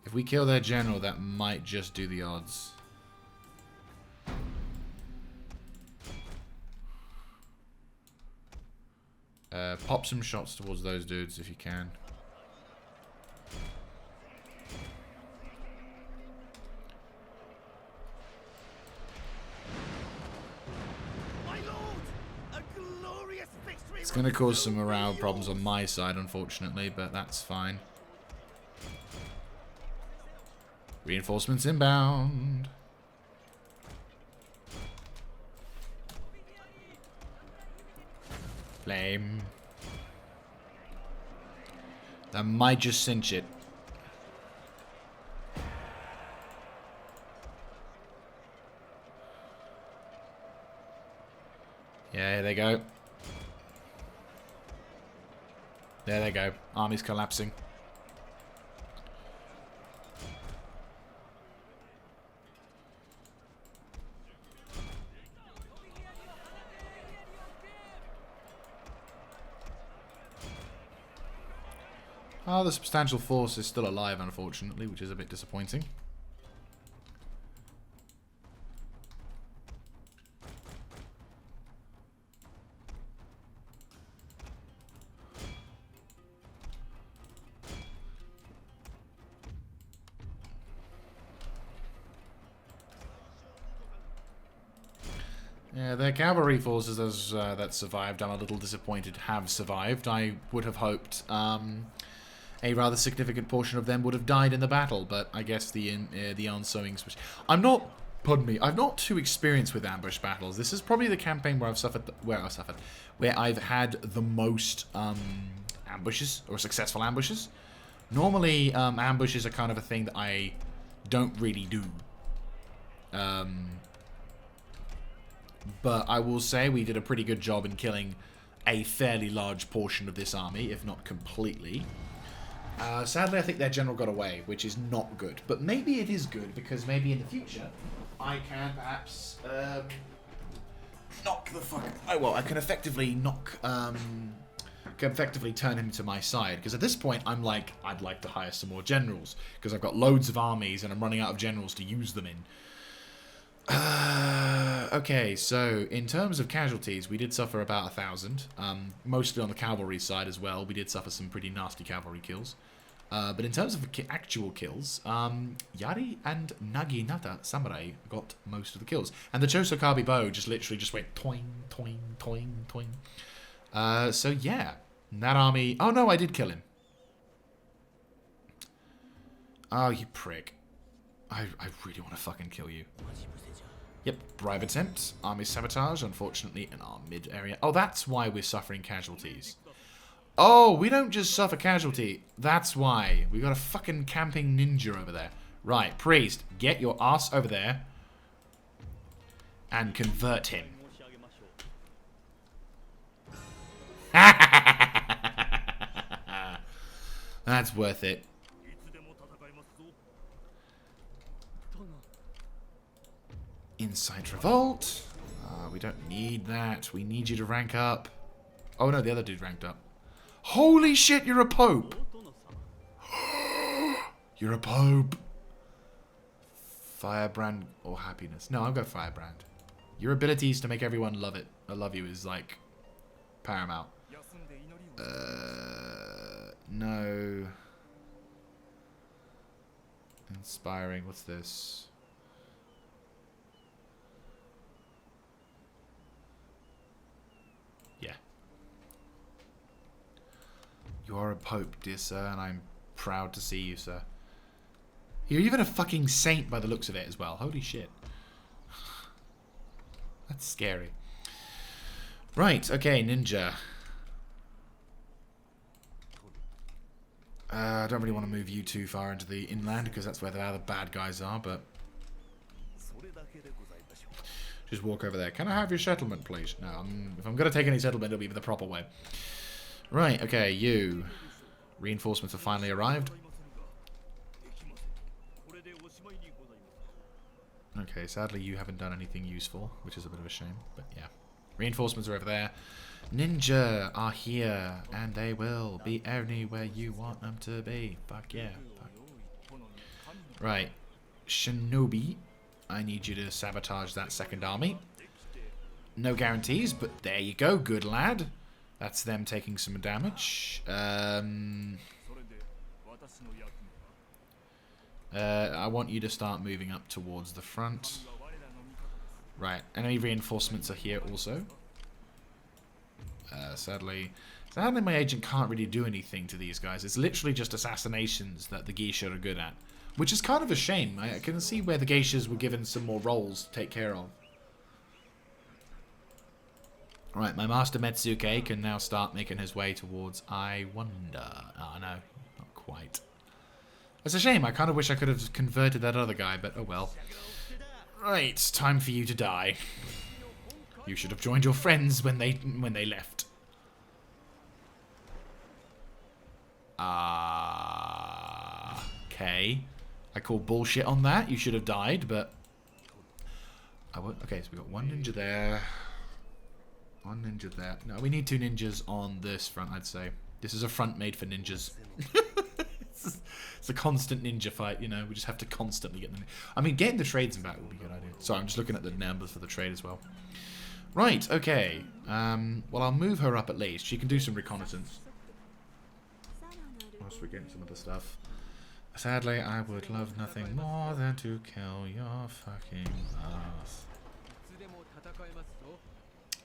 If we kill their general, that might just do the odds. Pop some shots towards those dudes if you can. It's going to cause some morale problems on my side, unfortunately, but that's fine. Reinforcements inbound. Flame. That might just cinch it. Yeah, here they go. There they go. Army's collapsing. Oh, the substantial force is still alive, unfortunately, which is a bit disappointing. Yeah, their cavalry forces that survived, I'm a little disappointed, have survived. I would have hoped a rather significant portion of them would have died in the battle, but I guess the ensuing... I'm not... Pardon me. I'm not too experienced with ambush battles. This is probably the campaign where where I've had the most ambushes, or successful ambushes. Normally, ambushes are kind of a thing that I don't really do. But I will say we did a pretty good job in killing a fairly large portion of this army, if not completely. Sadly, I think their general got away, which is not good. But maybe it is good, because maybe in the future, I can perhaps knock the fuck... Oh, well, I can effectively knock... can effectively turn him to my side. Because at this point, I'm like, I'd like to hire some more generals. Because I've got loads of armies, and I'm running out of generals to use them in. Okay, so in terms of casualties, we did suffer about 1,000. Mostly on the cavalry side as well. We did suffer some pretty nasty cavalry kills. But in terms of actual kills, Yari and Naginata Samurai got most of the kills. And the Chosokabe bow just literally just went toing, toing, toing, toing. So yeah, that army... Oh no, I did kill him. Oh, you prick. I really want to fucking kill you. Yep, bribe attempt, army sabotage, unfortunately in our mid area. Oh, that's why we're suffering casualties. Oh, we don't just suffer casualty. That's why. We got a fucking camping ninja over there. Right, priest, get your ass over there and convert him. That's worth it. Inside revolt. We don't need that. We need you to rank up. Oh no, the other dude ranked up. Holy shit, you're a pope. You're a pope. Firebrand or happiness. No, I'll go firebrand. Your abilities to make everyone love it. I love you is like paramount. No. Inspiring. What's this? Yeah. You are a pope, dear sir, and I'm proud to see you, sir. You're even a fucking saint by the looks of it as well. Holy shit. That's scary. Right, okay, ninja. I don't really want to move you too far into the inland because that's where the other bad guys are, but... Just walk over there. Can I have your settlement, please? No, if I'm going to take any settlement, it'll be the proper way. Right, okay, you. Reinforcements have finally arrived. Okay, sadly you haven't done anything useful, which is a bit of a shame, but yeah. Reinforcements are over there. Ninja are here, and they will be anywhere you want them to be. Fuck yeah. Fuck. Right. Shinobi, I need you to sabotage that second army. No guarantees, but there you go. Good lad. That's them taking some damage. I want you to start moving up towards the front. Right. Enemy reinforcements are here also. Sadly, my agent can't really do anything to these guys. It's literally just assassinations that the geisha are good at. Which is kind of a shame. I can see where the geishas were given some more roles to take care of. Right, my master Metsuke can now start making his way towards I wonder. Oh, no, not quite. It's a shame. I kind of wish I could have converted that other guy, but oh well. Right, time for you to die. You should have joined your friends when they left. Okay. I call bullshit on that. You should have died, but... Okay, so we got one ninja there. One ninja there. No, we need 2 ninjas on this front, I'd say. This is a front made for ninjas. It's a constant ninja fight, you know. We just have to constantly get them. I mean, getting the trades back would be a good idea. Sorry, I'm just looking at the numbers for the trade as well. Right, okay. Well, I'll move her up at least. She can do some reconnaissance. Whilst we're getting some other stuff. Sadly, I would love nothing more than to kill your fucking ass.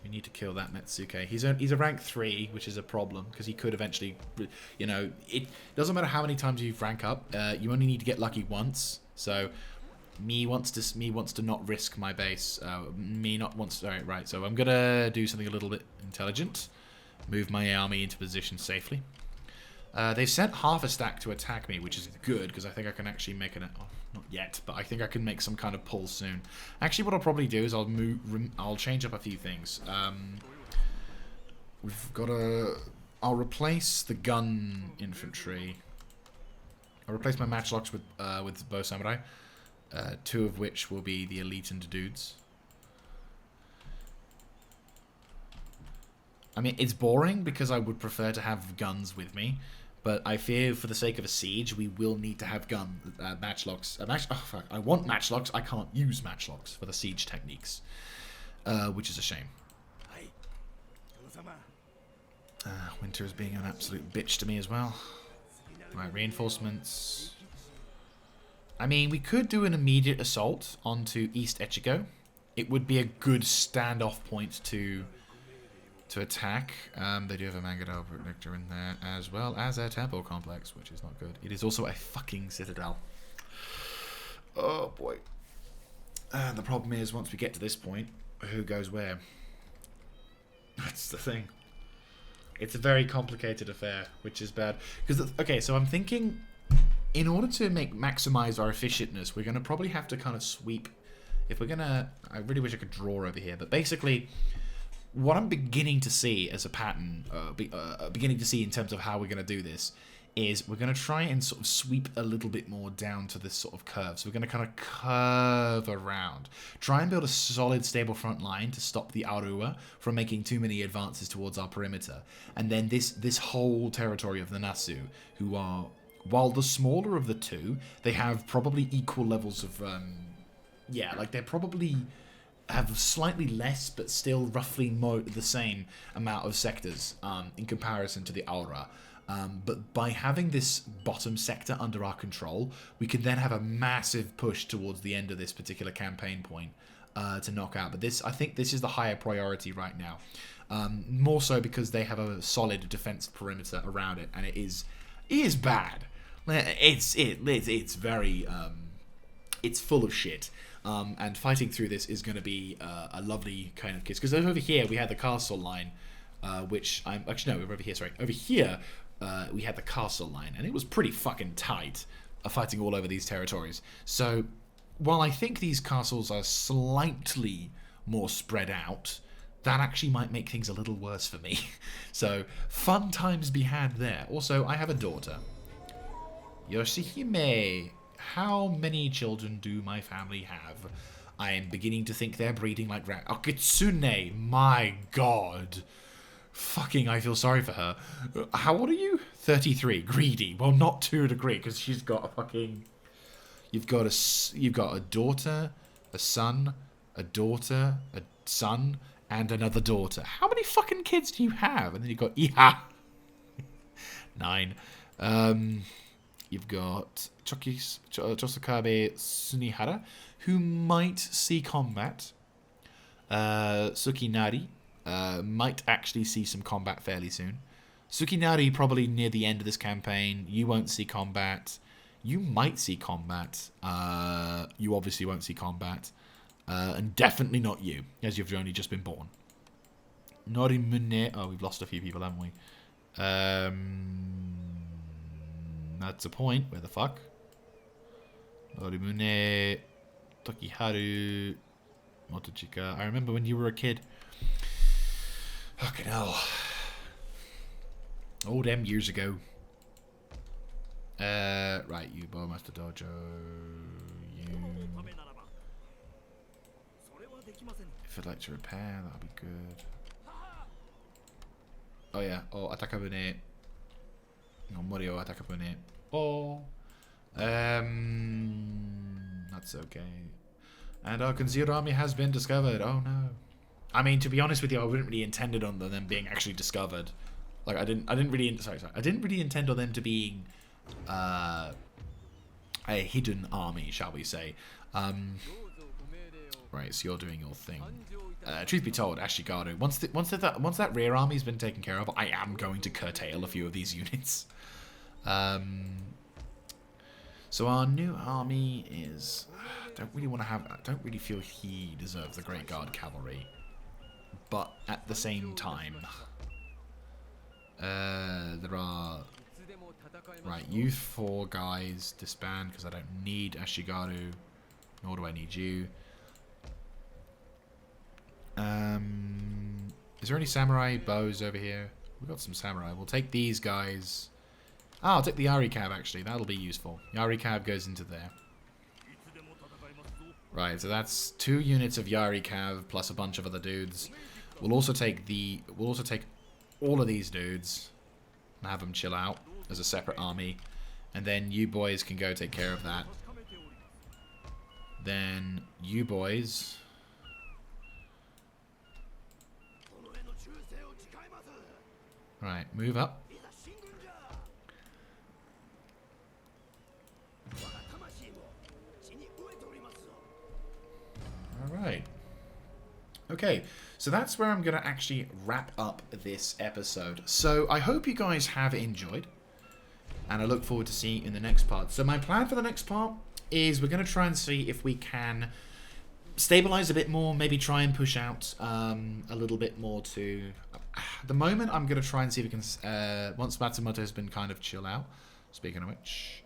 We need to kill that Metsuke. He's a rank 3, which is a problem, because he could eventually, you know, it doesn't matter how many times you rank up, you only need to get lucky once. So, me wants to not risk my base. Right, so I'm gonna do something a little bit intelligent. Move my army into position safely. They've sent half a stack to attack me, which is good, because I think I can actually make an... Oh, not yet, but I think I can make some kind of pull soon. Actually, what I'll probably do is I'll change up a few things. We've got a... I'll replace the gun infantry. I'll replace my matchlocks with bow samurai. 2 of which will be the elite and dudes. I mean, it's boring because I would prefer to have guns with me, but I fear for the sake of a siege, we will need to have matchlocks. Oh, fuck. I want matchlocks. I can't use matchlocks for the siege techniques, which is a shame. Winter is being an absolute bitch to me as well. Right, reinforcements. I mean, we could do an immediate assault onto East Echigo. It would be a good standoff point to attack. They do have a Mangadao Victor in there, as well as a temple complex, which is not good. It is also a fucking citadel. Oh boy. The problem is, once we get to this point, who goes where? That's the thing. It's a very complicated affair, which is bad. Because okay, so I'm thinking, in order to maximize our efficientness, we're going to probably have to kind of sweep. If we're gonna, I really wish I could draw over here, but basically, what I'm beginning to see as a pattern, beginning to see in terms of how we're going to do this, is we're going to try and sort of sweep a little bit more down to this sort of curve. So we're going to kind of curve around. Try and build a solid, stable front line to stop the Oura from making too many advances towards our perimeter. And then this whole territory of the Nasu, who are, while the smaller of the two, they have probably equal levels of, yeah, like they're probably... have slightly less, but still roughly the same amount of sectors in comparison to the Oura. But by having this bottom sector under our control, we can then have a massive push towards the end of this particular campaign point to knock out. But I think this is the higher priority right now. More so because they have a solid defense perimeter around it, and it is bad. It's very it's full of shit. And fighting through this is going to be a lovely kind of kiss. Because over here we had the castle line, which I'm... Actually, no, we're over here, sorry. Over here, we had the castle line, and it was pretty fucking tight, fighting all over these territories. So, while I think these castles are slightly more spread out, that actually might make things a little worse for me. So, fun times be had there. Also, I have a daughter. Yoshihime... How many children do my family have? I am beginning to think they're breeding like rat. Oh, Kitsune! My god! Fucking, I feel sorry for her. How old are you? 33. Greedy. Well, not to a degree, because she's got a fucking... You've got a daughter, a son, a daughter, a son, and another daughter. How many fucking kids do you have? And then you've got Iha. 9. You've got Chosokabe Sunihara, who might see combat. Sukinari might actually see some combat fairly soon. Sukinari probably near the end of this campaign. You won't see combat. You might see combat. You obviously won't see combat. And definitely not you, as you've only just been born. Norimune... Oh, we've lost a few people, haven't we? That's a point. Where the fuck? Norimune, Tokiharu, Motochika. I remember when you were a kid. Fucking hell. Oh, them years ago. Right, you Bowmaster Dojo. You. If you'd like to repair, that'll be good. Oh yeah, oh Atakabune. No, Morio Atakabune. Oh. That's okay. And our concealed army has been discovered. Oh no. I mean, to be honest with you, I wouldn't really intended on them being actually discovered. Like I didn't really I didn't really intend on them to being a hidden army, shall we say. Right, so you're doing your thing. Truth be told, Ashigaru, once that rear army's been taken care of, I am going to curtail a few of these units. So our new army is. I don't really feel he deserves the Great Guard Cavalry, but at the same time, there are. Right, you 4 guys disband because I don't need Ashigaru, nor do I need you. Is there any samurai bows over here? We've got some samurai. We'll take these guys. I'll take the Yari Cab actually. That'll be useful. Yari Cab goes into there. Right, so that's 2 units of Yari Cav plus a bunch of other dudes. We'll also take all of these dudes and have them chill out as a separate army. And then you boys can go take care of that. Then you boys. Right, move up. Alright. Okay, so that's where I'm going to actually wrap up this episode. So I hope you guys have enjoyed, and I look forward to seeing you in the next part. So my plan for the next part is we're going to try and see if we can stabilize a bit more, maybe try and push out a little bit more to... At the moment, I'm going to try and see if we can... once Matsumoto has been kind of chill out, speaking of which...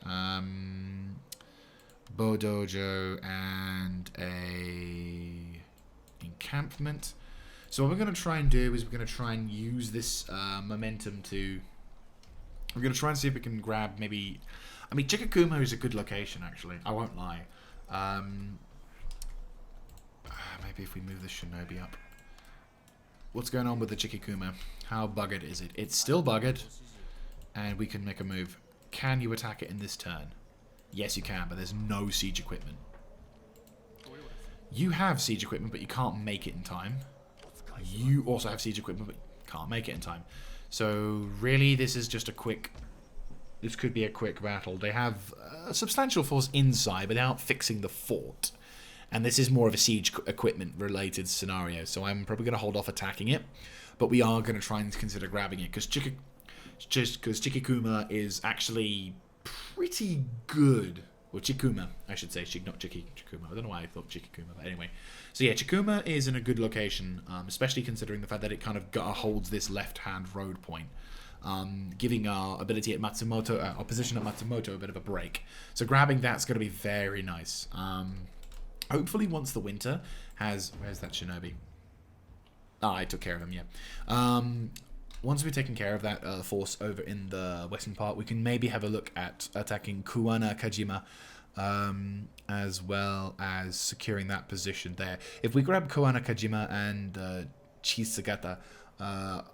Bow Dojo and a encampment. So what we're going to try and do is we're going to try and use this momentum to... We're going to try and see if we can grab maybe... I mean, Chikakuma is a good location, actually. I won't lie. Maybe if we move the Shinobi up. What's going on with the Chikakuma? How buggered is it? It's still buggered. And we can make a move. Can you attack it in this turn? Yes, you can, but there's no siege equipment. You have siege equipment, but you can't make it in time. You also have siege equipment, but can't make it in time. So, really, this is just a quick... This could be a quick battle. They have a substantial force inside, but they're out fixing the fort. And this is more of a siege equipment-related scenario, so I'm probably going to hold off attacking it. But we are going to try and consider grabbing it, because Chikakuma is actually... pretty good. Well, Chikuma, I should say. Not Chikuma. I don't know why I thought Chikakuma, but anyway. So yeah, Chikuma is in a good location, especially considering the fact that it kind of holds this left-hand road point, giving our ability at Matsumoto, our position at Matsumoto, a bit of a break. So grabbing that's going to be very nice. Hopefully once the winter has... Where's that Shinobi? Ah, I took care of him, yeah. Once we've taken care of that force over in the western part, we can maybe have a look at attacking Kuwana Kajima, as well as securing that position there. If we grab Kuwana Kajima and Chisagata, the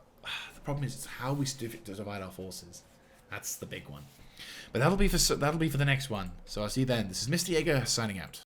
problem is how we divide our forces. That's the big one. But that'll be for the next one. So I'll see you then. This is Mr. Jaeger signing out.